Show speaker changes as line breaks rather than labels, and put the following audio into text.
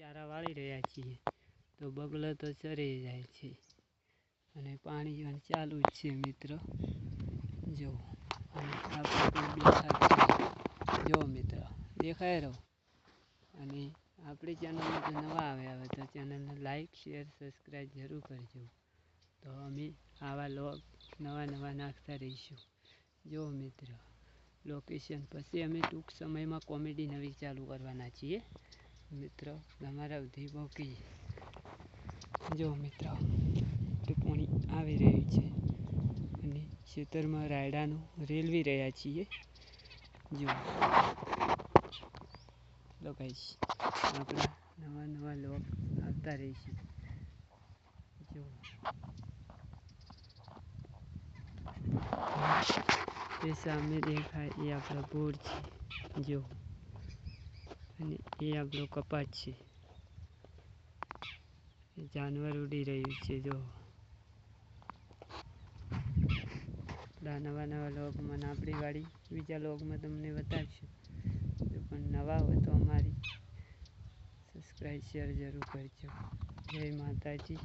ચારા વાળી રહ્યા છીએ તો બગલો તો ચરી જાય છે અને પાણી પણ ચાલુ જ છે મિત્રો. જો જો મિત્રો દેખાય રહ્યો. અને આપણી ચેનલમાં જો નવા આવ્યા હોય તો ચેનલને લાઈક શેર સબસ્ક્રાઈબ જરૂર કરજો. તો અમે આવા લોગ નવા નાખતા રહીશું. જો મિત્રો લોકેશન પછી અમે ટૂંક સમયમાં કોમેડી નવી ચાલુ કરવાના છીએ મિત્રો. તમારા સુધી પહોંચી જો મિત્રો પાણી આવી રહ્યું છે અને ખેતરમાં રાયડાનું રેલવી રહ્યા છીએ. જો તો ગાઈસ આપણા નવા લોગ આવતા રહીશું. જો એ સામે દેખાય એ આપણો બોર છે. જો અને એ આપણો કપાટ છે. એ જાનવર ઉડી રહ્યું છે. જો નવા લોગમાં આપણી વાડી બીજા લોગમાં તમને બતાવીશું. જો પણ નવા હોય તો અમારી સબસ્ક્રાઈબ શેર જરૂર કરજો. જય માતાજી.